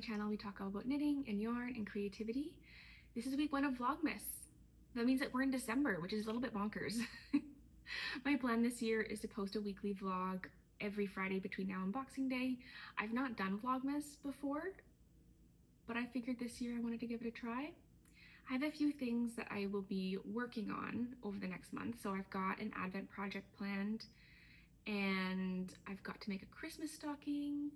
channel we talk all about knitting and yarn and creativity. This is week 1 of Vlogmas. That means that we're in December, which is a little bit bonkers. My plan this year is to post a weekly vlog every Friday between now and Boxing Day. I've not done Vlogmas before, but I figured this year I wanted to give it a try. I have a few things that I will be working on over the next month. So I've got an Advent project planned, and I've got to make a Christmas stocking,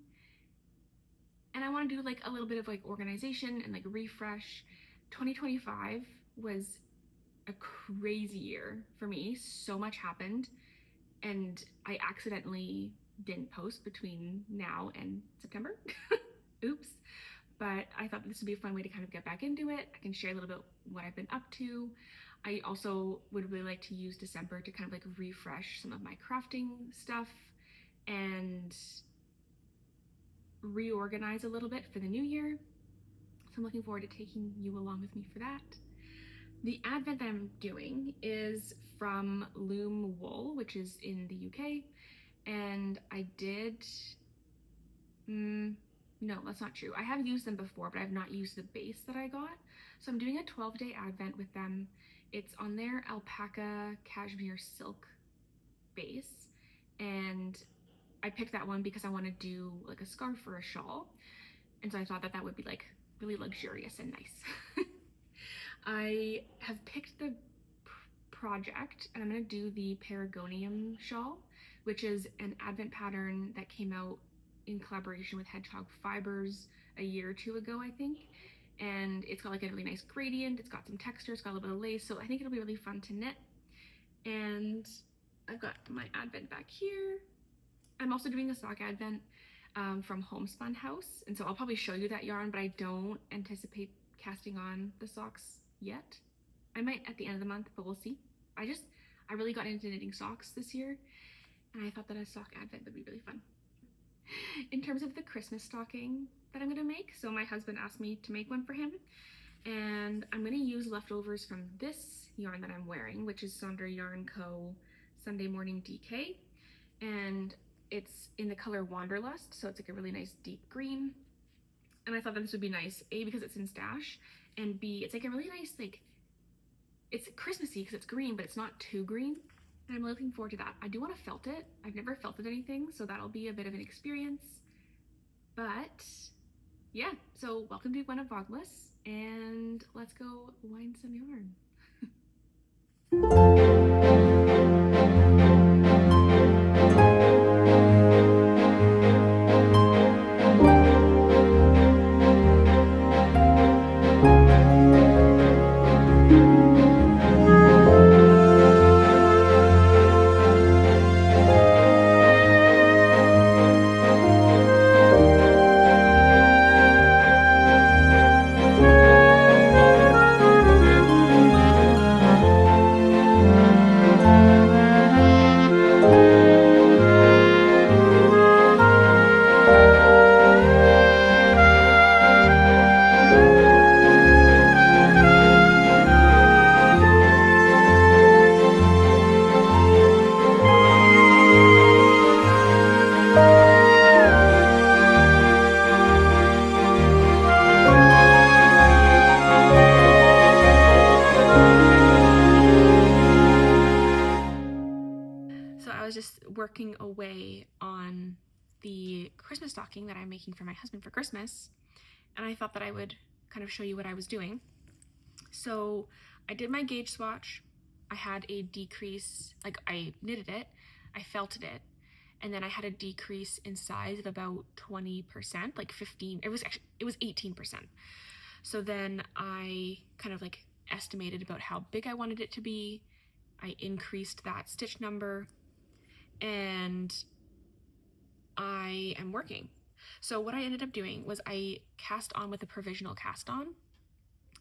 and I want to do like a little bit of like organization and like refresh. 2025 was a crazy year for me. So much happened, and I accidentally didn't post between now and September. Oops. But I thought this would be a fun way to kind of get back into it. I can share a little bit what I've been up to. I also would really like to use December to kind of like refresh some of my crafting stuff and reorganize a little bit for the new year. So I'm looking forward to taking you along with me for that. The Advent that I'm doing is from Loom Wool, which is in the UK. And I did, no, that's not true. I have used them before, but I've not used the base that I got. So I'm doing a 12-day Advent with them. It's on their alpaca cashmere silk base. And I picked that one because I want to do like a scarf or a shawl. And so I thought that that would be like really luxurious and nice. I have picked the project, and I'm going to do the Pelargonium shawl, which is an Advent pattern that came out in collaboration with Hedgehog Fibers a year or two ago, I think. And it's got like a really nice gradient. It's got some texture. It's got a little bit of lace. So I think it'll be really fun to knit. And I've got my Advent back here. I'm also doing a sock Advent from Homespun House. And so I'll probably show you that yarn, but I don't anticipate casting on the socks yet. I might at the end of the month, but we'll see. I really got into knitting socks this year, and I thought that a sock Advent would be really fun. In terms of the Christmas stocking that I'm gonna make, so my husband asked me to make one for him, and I'm gonna use leftovers from this yarn that I'm wearing, which is Sandra Yarn Co. Sunday Morning DK, and it's in the color Wanderlust, so it's like a really nice deep green. And I thought that this would be nice, A, because it's in stash, and B, it's like a really nice, like, it's Christmassy because it's green, but it's not too green. And I'm looking forward to that. I do want to felt it. I've never felted anything, so that'll be a bit of an experience. But yeah, so welcome to week 1 of Vlogmas, and let's go wind some yarn. Working away on the Christmas stocking that I'm making for my husband for Christmas, and I thought that I would kind of show you what I was doing. So I did my gauge swatch. I had a decrease, like I knitted it, I felted it, and then I had a decrease in size of about 20%, like 15, it was 18%. So then I kind of like estimated about how big I wanted it to be. I increased that stitch number, and I am working. So what I ended up doing was I cast on with a provisional cast on,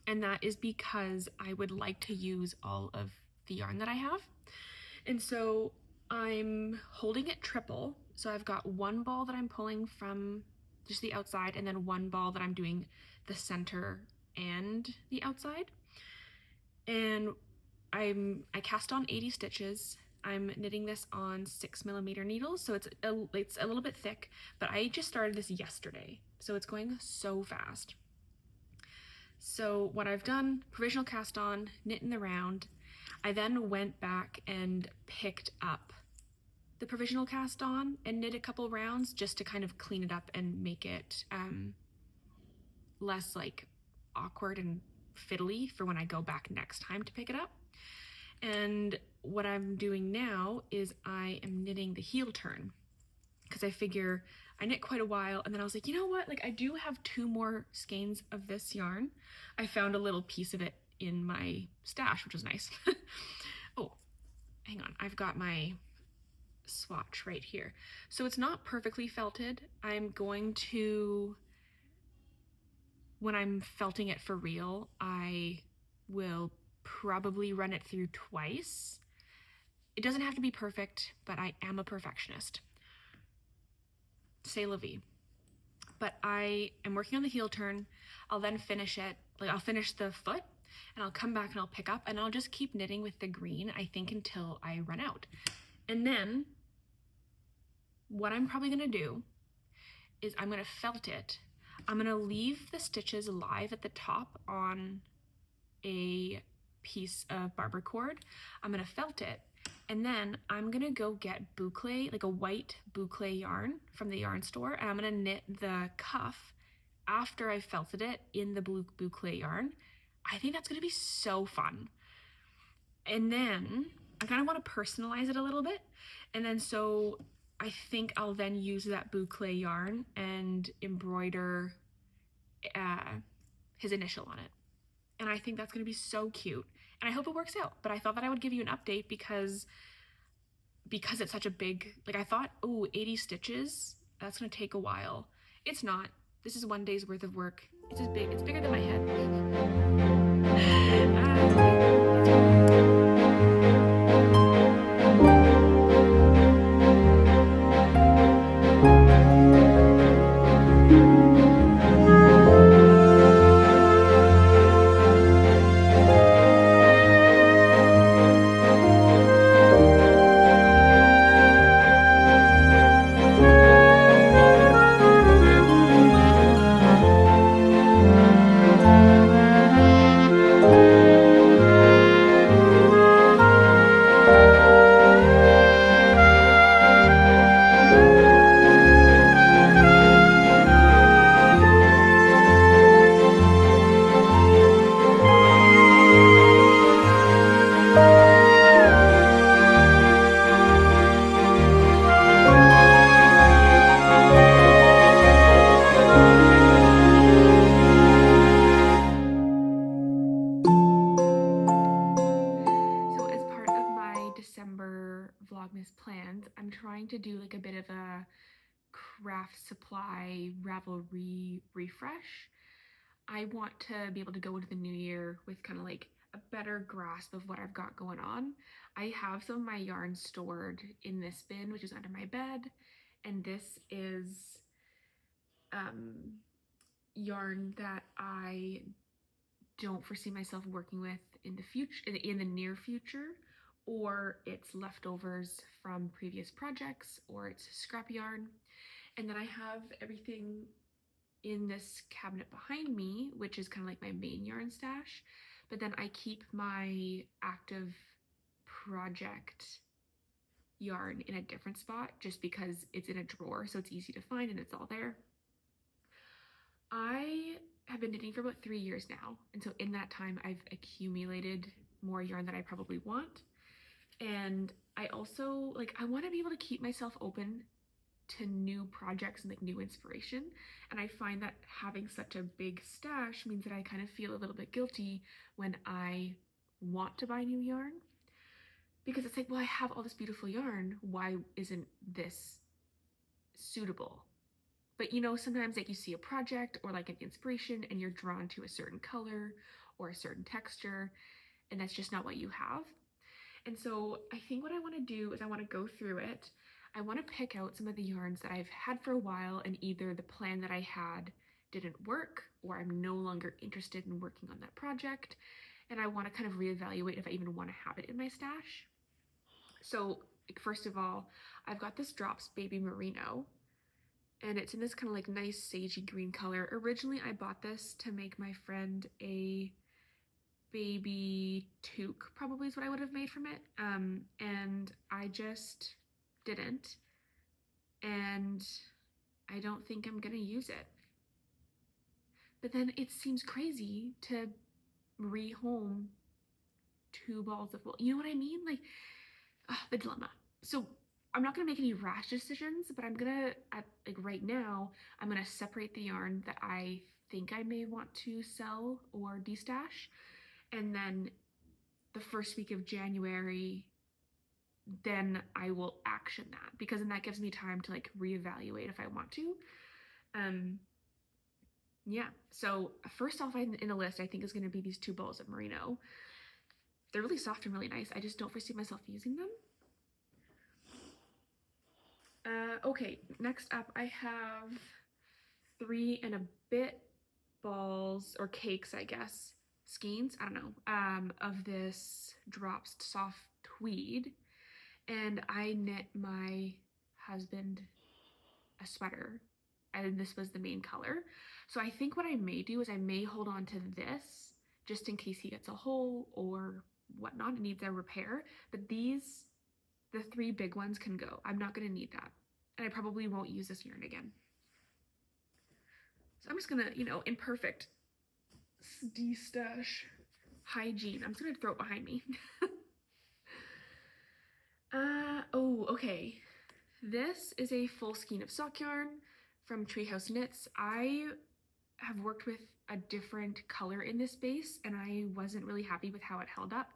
and that is because I would like to use all of the yarn that I have. And so I'm holding it triple. So I've got one ball that I'm pulling from just the outside, and then one ball that I'm doing the center and the outside. And I cast on 80 stitches. I'm knitting this on 6mm needles, so it's a little bit thick, but I just started this yesterday. So it's going so fast. So what I've done, provisional cast on, knit in the round. I then went back and picked up the provisional cast on and knit a couple rounds just to kind of clean it up and make it less like awkward and fiddly for when I go back next time to pick it up. And what I'm doing now is I am knitting the heel turn, because I figure I knit quite a while, and then I was like, you know what, like I do have 2 more skeins of this yarn. I found a little piece of it in my stash, which was nice. Oh, hang on, I've got my swatch right here. So it's not perfectly felted. I'm going to, when I'm felting it for real, I will probably run it through twice. It doesn't have to be perfect, but I am a perfectionist. C'est la vie. But I am working on the heel turn. I'll then finish it, like I'll finish the foot, and I'll come back and I'll pick up, and I'll just keep knitting with the green, I think, until I run out. And then what I'm probably gonna do is I'm gonna felt it. I'm gonna leave the stitches live at the top on a piece of barber cord. I'm gonna felt it, and then I'm gonna go get boucle, like a white boucle yarn from the yarn store, and I'm gonna knit the cuff after I felted it in the blue boucle yarn. I think that's gonna be so fun. And then I kind of want to personalize it a little bit, and then so I think I'll then use that boucle yarn and embroider his initial on it. And I think that's going to be so cute, and I hope it works out. But I thought that I would give you an update because it's such a big, like I thought, oh, 80 stitches, that's going to take a while. It's not. This is 1 day's worth of work. It's as big, it's bigger than my head. December Vlogmas plans, I'm trying to do like a bit of a craft supply Ravelry refresh. I want to be able to go into the new year with kind of like a better grasp of what I've got going on. I have some of my yarn stored in this bin, which is under my bed, and this is yarn that I don't foresee myself working with in the future, in the near future, or it's leftovers from previous projects, or it's scrap yarn. And then I have everything in this cabinet behind me, which is kind of like my main yarn stash, but then I keep my active project yarn in a different spot just because it's in a drawer, so it's easy to find and it's all there. I have been knitting for about 3 years now, and so in that time I've accumulated more yarn than I probably want. And I also, like, I want to be able to keep myself open to new projects and like new inspiration, and I find that having such a big stash means that I kind of feel a little bit guilty when I want to buy new yarn, because it's like, well, I have all this beautiful yarn, why isn't this suitable? But you know, sometimes like you see a project or like an inspiration and you're drawn to a certain color or a certain texture, and that's just not what you have. And so I think what I want to do is I want to go through it. I want to pick out some of the yarns that I've had for a while, and either the plan that I had didn't work, or I'm no longer interested in working on that project, and I want to kind of reevaluate if I even want to have it in my stash. So first of all, I've got this Drops Baby Merino. and it's in this kind of like nice sagey green color. Originally, I bought this to make my friend a baby toque, probably is what I would have made from it, and I just didn't, and I don't think I'm gonna use it. But then it seems crazy to rehome 2 balls of wool. You know what I mean? Like, the dilemma. So I'm not gonna make any rash decisions, but I'm gonna, like right now, I'm gonna separate the yarn that I think I may want to sell or destash, and then the first week of January, then I will action that, because then that gives me time to like reevaluate if I want to. Yeah, so first off in the list, I think is going to be these 2 balls of merino. They're really soft and really nice. I just don't foresee myself using them. Okay, next up I have 3 and a bit balls, or cakes, I guess. Skeins, I don't know, of this dropped soft tweed. And I knit my husband a sweater, and this was the main color. So I think what I may do is I may hold on to this just in case he gets a hole or whatnot and needs a repair. But these, the 3 big ones, can go. I'm not gonna need that. And I probably won't use this yarn again. So I'm just gonna, you know, in perfect destash hygiene, I'm just gonna throw it behind me. Oh, okay. This is a full skein of sock yarn from Treehouse Knits. I have worked with a different color in this base, and I wasn't really happy with how it held up.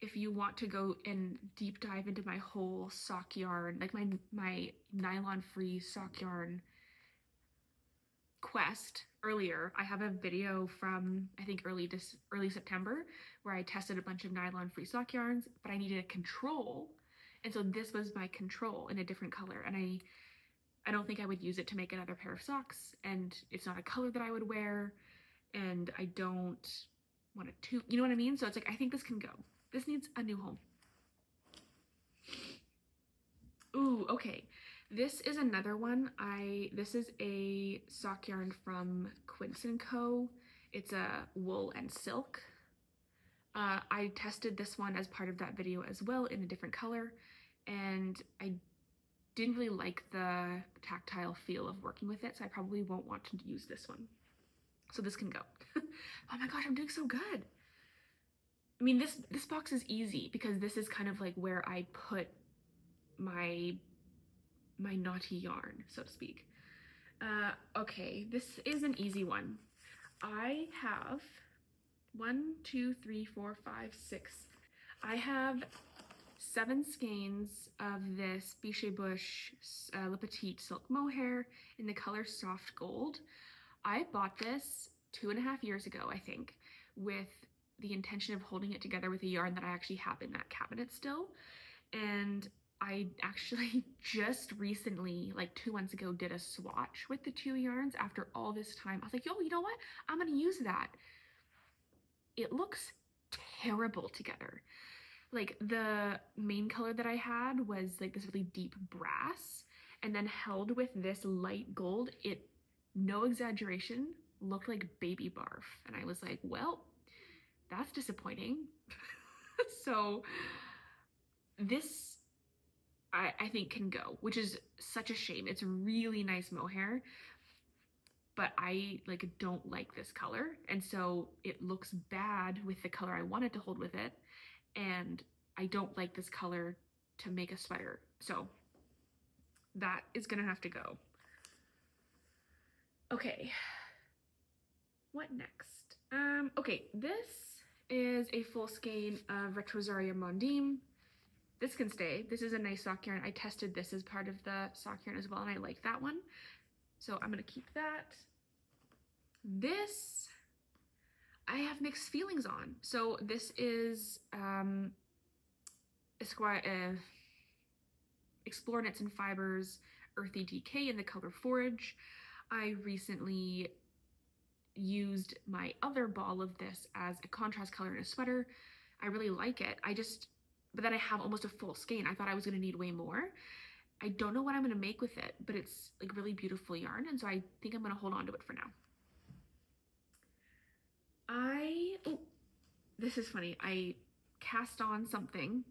If you want to go and deep dive into my whole sock yarn, like my nylon-free sock yarn quest earlier, I have a video from, I think, early September, where I tested a bunch of nylon-free sock yarns, but I needed a control. And so this was my control in a different color, and I don't think I would use it to make another pair of socks, and it's not a color that I would wear, and I don't want to, you know what I mean? So it's like, I think this can go. This needs a new home. Ooh, okay. This is another one. This is a sock yarn from Quince & Co. It's a wool and silk. I tested this one as part of that video as well in a different color, and I didn't really like the tactile feel of working with it, so I probably won't want to use this one. So this can go. Oh my gosh, I'm doing so good. I mean, this box is easy because this is kind of like where I put my naughty yarn, so to speak. Okay, this is an easy one. I have 1, 2, 3, 4, 5, 6. I have 7 skeins of this Biche Bush Le Petit silk mohair in the color soft gold. I bought this 2.5 years ago, I think, with the intention of holding it together with a yarn that I actually have in that cabinet still. And I actually just recently, like 2 months ago, did a swatch with the 2 yarns after all this time. I was like, yo, you know what? I'm gonna use that. It looks terrible together. Like, the main color that I had was like this really deep brass, and then held with this light gold, it, no exaggeration, looked like baby barf. And I was like, well, that's disappointing. So this, I think, can go, which is such a shame. It's really nice mohair, but I like don't like this color, and so it looks bad with the color I wanted to hold with it, and I don't like this color to make a sweater, so that is gonna have to go. Okay, what next? Okay, this is a full skein of Retrosaria Mondim. This can stay. This is a nice sock yarn. I tested this as part of the sock yarn as well, and I like that one, so I'm gonna keep that. This I have mixed feelings on. So this is Explore Knits and Fibers Earthy Decay in the color Forage. I recently used my other ball of this as a contrast color in a sweater. I really like it. But then I have almost a full skein. I thought I was gonna need way more. I don't know what I'm gonna make with it, but it's like really beautiful yarn, and so I think I'm gonna hold on to it for now. Oh, this is funny. I cast on something,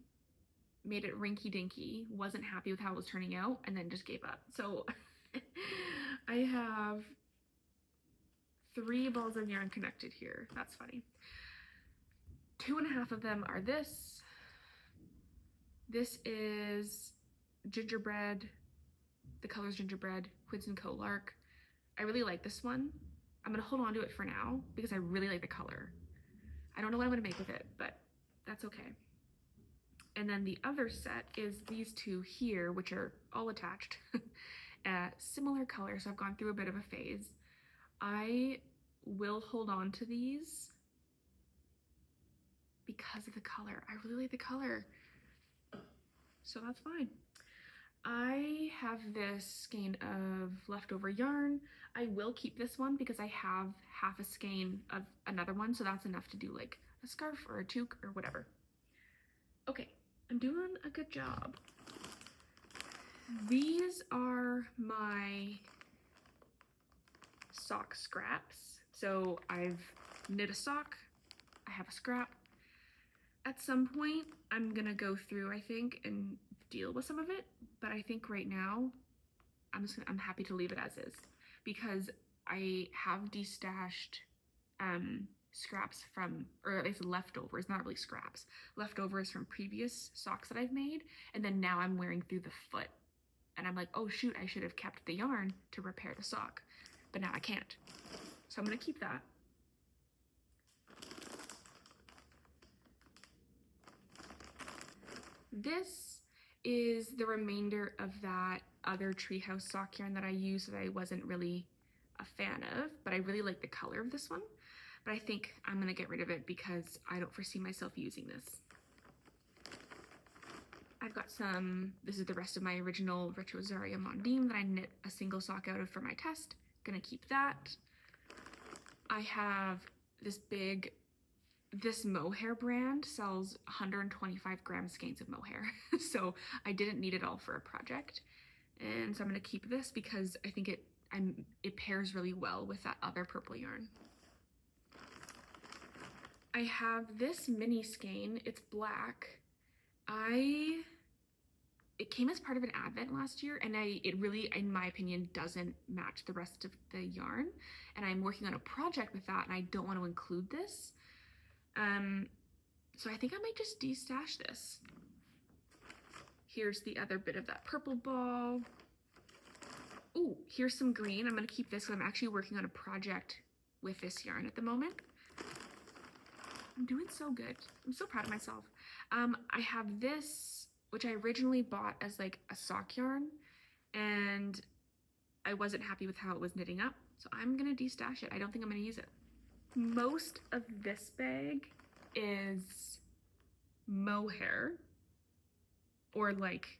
made it rinky dinky, wasn't happy with how it was turning out, and then just gave up. So I have 3 balls of yarn connected here. That's funny. 2.5 of them are this. This is gingerbread. The color's gingerbread, Quids & Co. Lark. I really like this one. I'm gonna hold on to it for now because I really like the color. I don't know what I'm gonna make with it, but that's okay. And then the other set is these 2 here, which are all attached. Similar color, so I've gone through a bit of a phase. I will hold on to these because of the color. I really like the color, so that's fine. I have this skein of leftover yarn. I will keep this one because I have half a skein of another one, so that's enough to do like a scarf or a toque or whatever. Okay, I'm doing a good job. These are my sock scraps. So I've knit a sock, I have a scrap. At some point, I'm gonna go through, I think, and deal with some of it, but I think right now, I'm happy to leave it as is because I have destashed scraps from, or at least leftovers, not really scraps, leftovers from previous socks that I've made, and then now I'm wearing through the foot, and I'm like, oh shoot, I should have kept the yarn to repair the sock, but now I can't. So I'm gonna keep that. This is the remainder of that other treehouse sock yarn that I used that I wasn't really a fan of, but I really like the color of this one. But I think I'm gonna get rid of it because I don't foresee myself using this. I've got some, this is the rest of my original Retro Zaria Mondim that I knit a single sock out of for my test. Gonna keep that. I have this big, this mohair brand sells 125 gram skeins of mohair. So I didn't need it all for a project. And so I'm gonna keep this because I think it pairs really well with that other purple yarn. I have this mini skein, it's black. It came as part of an advent last year, and it really, in my opinion, doesn't match the rest of the yarn. And I'm working on a project with that, and I don't want to include this. So I think I might just destash this. Here's the other bit of that purple ball. Ooh, here's some green. I'm gonna keep this because I'm actually working on a project with this yarn at the moment. I'm doing so good. I'm so proud of myself. I have this, which I originally bought as like a sock yarn, and I wasn't happy with how it was knitting up, so I'm gonna destash it. I don't think I'm gonna use it. Most of this bag is mohair, or like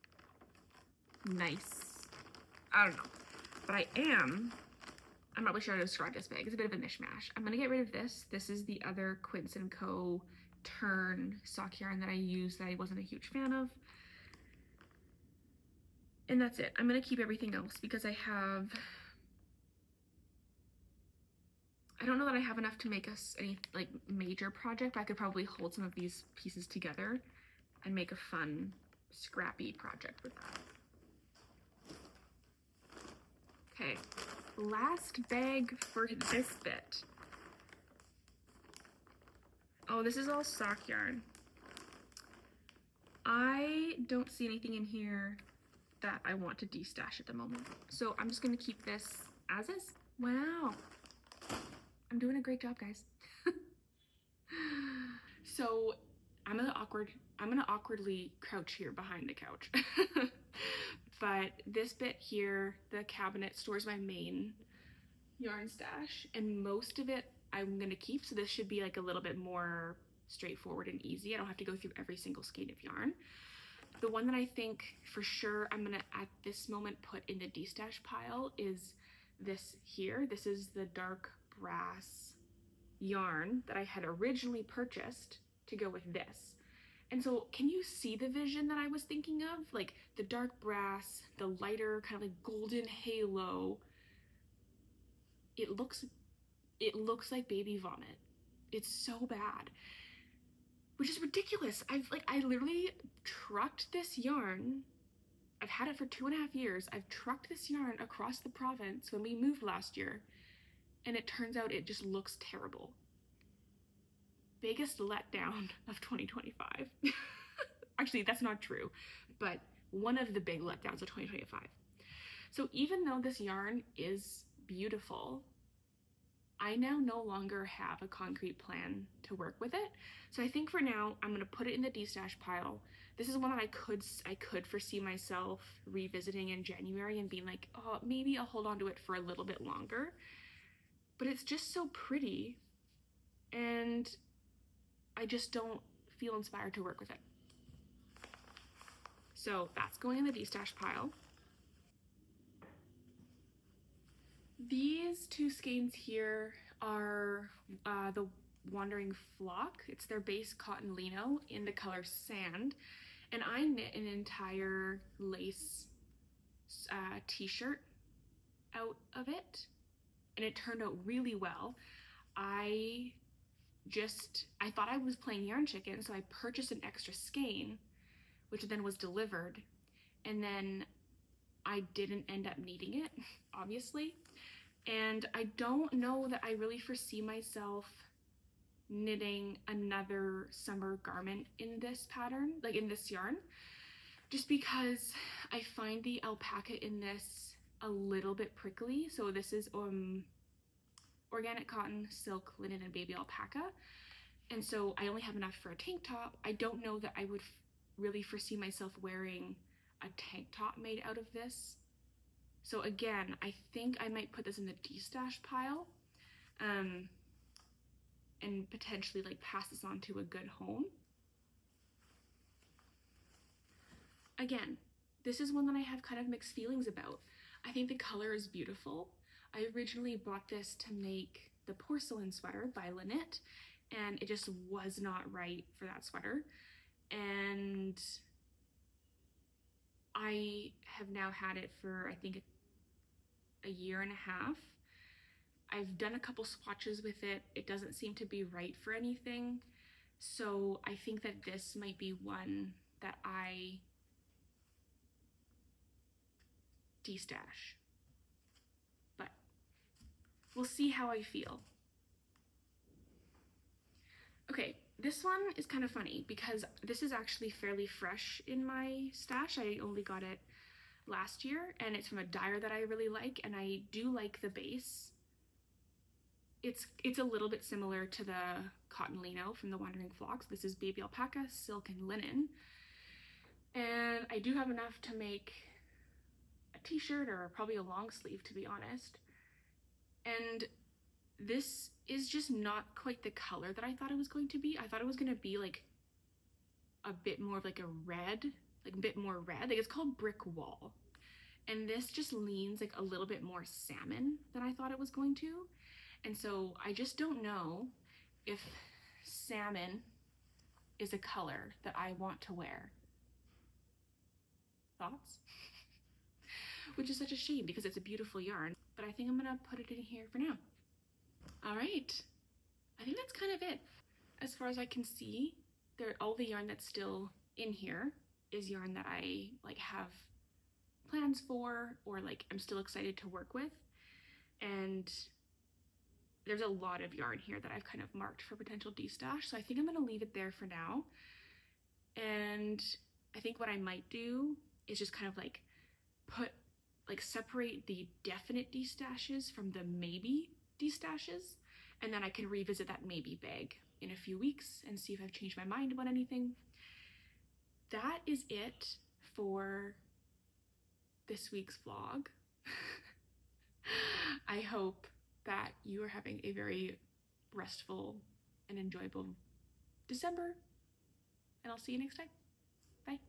nice, I don't know, but I'm not really sure how to describe this bag. It's a bit of a mishmash. I'm gonna get rid of this. This is the other Quids & Co. Turn sock yarn that I used that I wasn't a huge fan of. And that's it. I'm gonna keep everything else because I don't know that I have enough to make us any like major project. I could probably hold some of these pieces together and make a fun, scrappy project with that. Okay, last bag for this bit. Oh, this is all sock yarn. I don't see anything in here that I want to destash at the moment. So I'm just gonna keep this as is. Wow, I'm doing a great job, guys. So I'm gonna awkwardly crouch here behind the couch. But this bit here, the cabinet stores my main yarn stash, and most of it I'm gonna keep, so this should be like a little bit more straightforward and easy. I don't have to go through every single skein of yarn. The one that I think for sure I'm gonna at this moment put in the destash pile is this here. This is the dark brass yarn that I had originally purchased to go with this. And so can you see the vision that I was thinking of? Like the dark brass, the lighter kind of like golden halo. It looks like baby vomit. It's so bad. Which is ridiculous. I literally trucked this yarn. I've had it for 2.5 years. I've trucked this yarn across the province when we moved last year, and it turns out it just looks terrible. Biggest letdown of 2025. Actually, that's not true, but one of the big letdowns of 2025. So even though this yarn is beautiful, I now no longer have a concrete plan to work with it. So I think for now, I'm gonna put it in the destash pile. This is one that I could foresee myself revisiting in January and being like, oh, maybe I'll hold on to it for a little bit longer. But it's just so pretty, and I just don't feel inspired to work with it. So that's going in the destash pile. These two skeins here are the Wandering Flock. It's their base cotton lino in the color sand. And I knit an entire lace t-shirt out of it, and it turned out really well. I thought I was playing yarn chicken, so I purchased an extra skein, which then was delivered, and then I didn't end up needing it, obviously. And I don't know that I really foresee myself knitting another summer garment in this pattern, like in this yarn, just because I find the alpaca in this a little bit prickly. So this is organic cotton, silk, linen, and baby alpaca. And so I only have enough for a tank top. I don't know that I would really foresee myself wearing a tank top made out of this. So again, I think I might put this in the destash pile, and potentially like pass this on to a good home. Again, this is one that I have kind of mixed feelings about. I think the color is beautiful. I originally bought this to make the porcelain sweater by Lynette, and it just was not right for that sweater. And I have now had it for, I think, a year and a half. I've done a couple swatches with it. It doesn't seem to be right for anything. So I think that this might be one that I destash. But we'll see how I feel. Okay, this one is kind of funny because this is actually fairly fresh in my stash. I only got it last year, and it's from a dyer that I really like, and I do like the base. It's a little bit similar to the cotton lino from the Wandering Flocks. This is baby alpaca, silk, and linen. And I do have enough to make a t-shirt or probably a long sleeve, to be honest. And this is just not quite the color that I thought it was going to be. I thought it was going to be like a bit more of like a red, like a bit more red. Like it's called Brick Wall. And this just leans like a little bit more salmon than I thought it was going to. And so I just don't know if salmon is a color that I want to wear. Thoughts? Which is such a shame because it's a beautiful yarn, but I think I'm gonna put it in here for now. All right, I think that's kind of it. As far as I can see, all the yarn that's still in here is yarn that I like have plans for, or like I'm still excited to work with. And there's a lot of yarn here that I've kind of marked for potential destash. So I think I'm gonna leave it there for now. And I think what I might do is just kind of like separate the definite destashes from the maybe destashes. And then I can revisit that maybe bag in a few weeks and see if I've changed my mind about anything. That is it for this week's vlog. I hope that you are having a very restful and enjoyable December, and I'll see you next time. Bye.